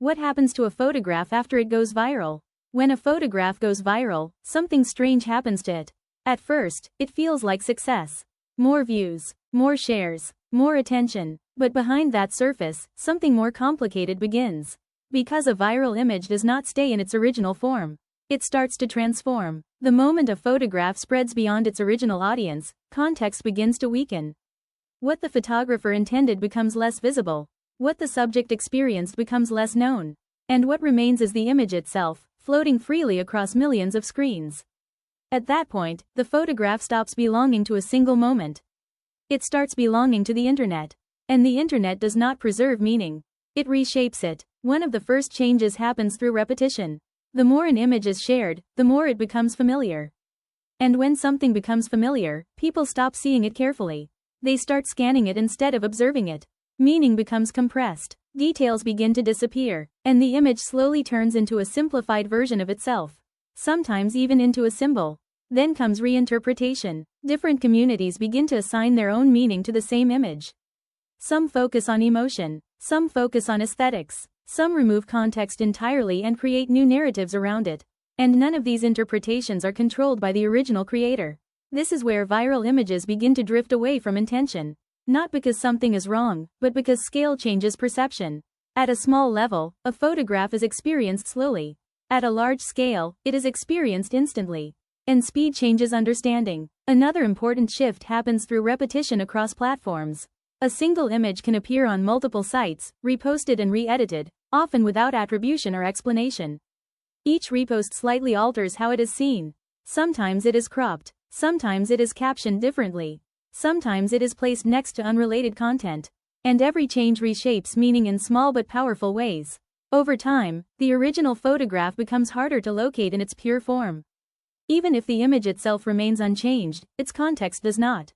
What happens to a photograph after it goes viral? When a photograph goes viral, something strange happens to it. At first, it feels like success. More views, more shares, more attention. But behind that surface, something more complicated begins. Because a viral image does not stay in its original form. It starts to transform. The moment a photograph spreads beyond its original audience, context begins to weaken. What the photographer intended becomes less visible. What the subject experienced becomes less known. And what remains is the image itself, floating freely across millions of screens. At that point, the photograph stops belonging to a single moment. It starts belonging to the internet. And the internet does not preserve meaning. It reshapes it. One of the first changes happens through repetition. The more an image is shared, the more it becomes familiar. And when something becomes familiar, people stop seeing it carefully. They start scanning it instead of observing it. Meaning becomes compressed. Details begin to disappear. And the image slowly turns into a simplified version of itself. Sometimes even into a symbol. Then comes reinterpretation. Different communities begin to assign their own meaning to the same image. Some focus on emotion. Some focus on aesthetics. Some remove context entirely and create new narratives around it. And none of these interpretations are controlled by the original creator. This is where viral images begin to drift away from intention. Not because something is wrong, but because scale changes perception. At a small level, a photograph is experienced slowly. At a large scale, it is experienced instantly. And speed changes understanding. Another important shift happens through repetition across platforms. A single image can appear on multiple sites, reposted and re-edited, often without attribution or explanation. Each repost slightly alters how it is seen. Sometimes it is cropped, sometimes it is captioned differently, sometimes it is placed next to unrelated content. And every change reshapes meaning in small but powerful ways. Over time, the original photograph becomes harder to locate in its pure form. Even if the image itself remains unchanged, its context does not.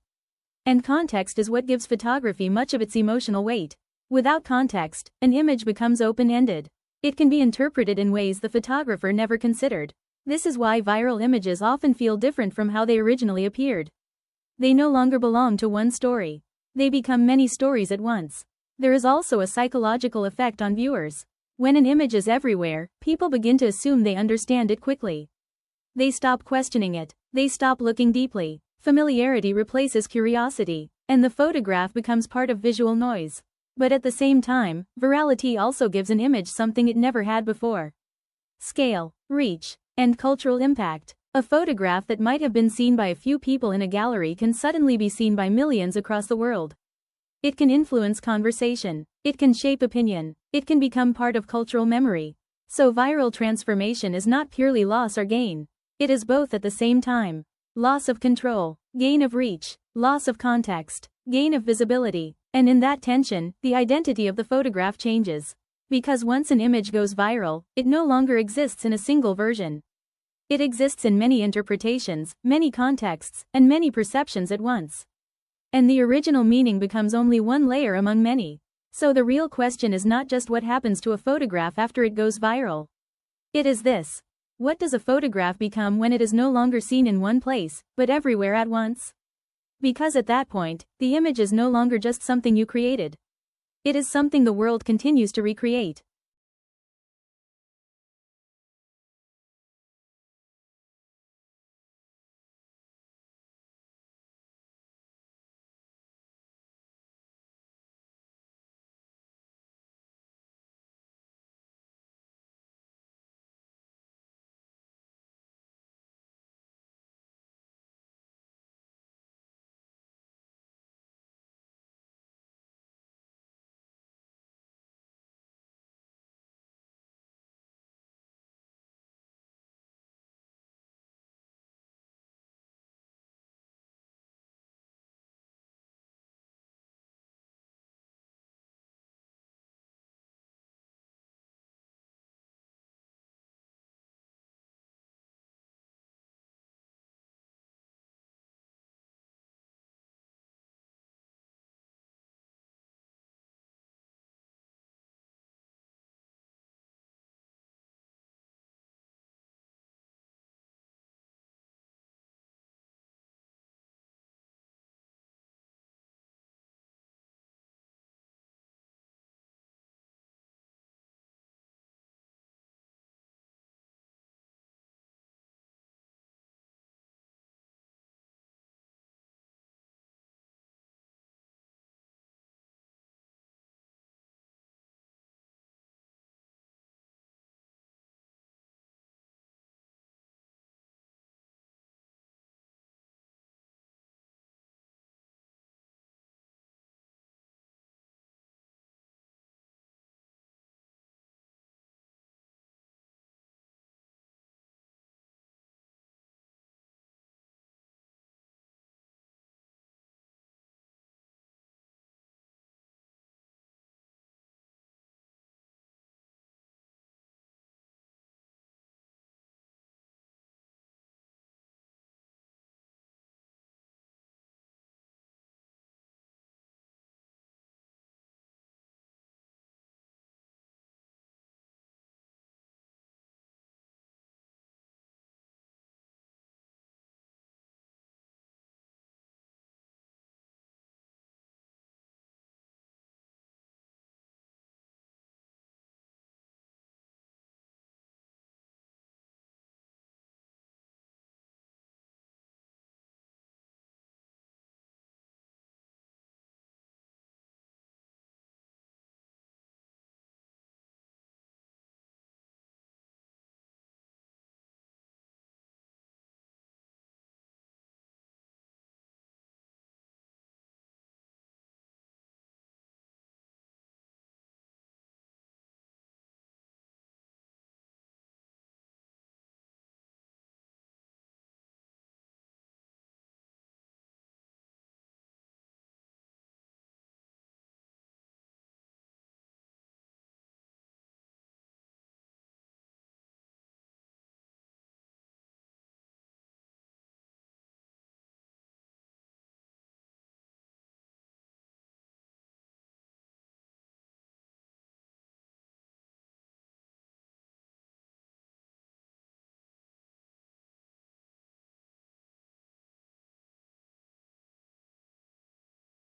And context is what gives photography much of its emotional weight. Without context, an image becomes open-ended. It can be interpreted in ways the photographer never considered. This is why viral images often feel different from how they originally appeared. They no longer belong to one story. They become many stories at once. There is also a psychological effect on viewers. When an image is everywhere, people begin to assume they understand it quickly. They stop questioning it. They stop looking deeply. Familiarity replaces curiosity, and the photograph becomes part of visual noise. But at the same time, virality also gives an image something it never had before. Scale, reach, and cultural impact. A photograph that might have been seen by a few people in a gallery can suddenly be seen by millions across the world. It can influence conversation. It can shape opinion. It can become part of cultural memory. So viral transformation is not purely loss or gain. It is both at the same time. Loss of control, gain of reach, loss of context, gain of visibility. And in that tension, the identity of the photograph changes. Because once an image goes viral, it no longer exists in a single version. It exists in many interpretations, many contexts, and many perceptions at once. And the original meaning becomes only one layer among many. So the real question is not just what happens to a photograph after it goes viral. It is this. What does a photograph become when it is no longer seen in one place, but everywhere at once? Because at that point, the image is no longer just something you created. It is something the world continues to recreate.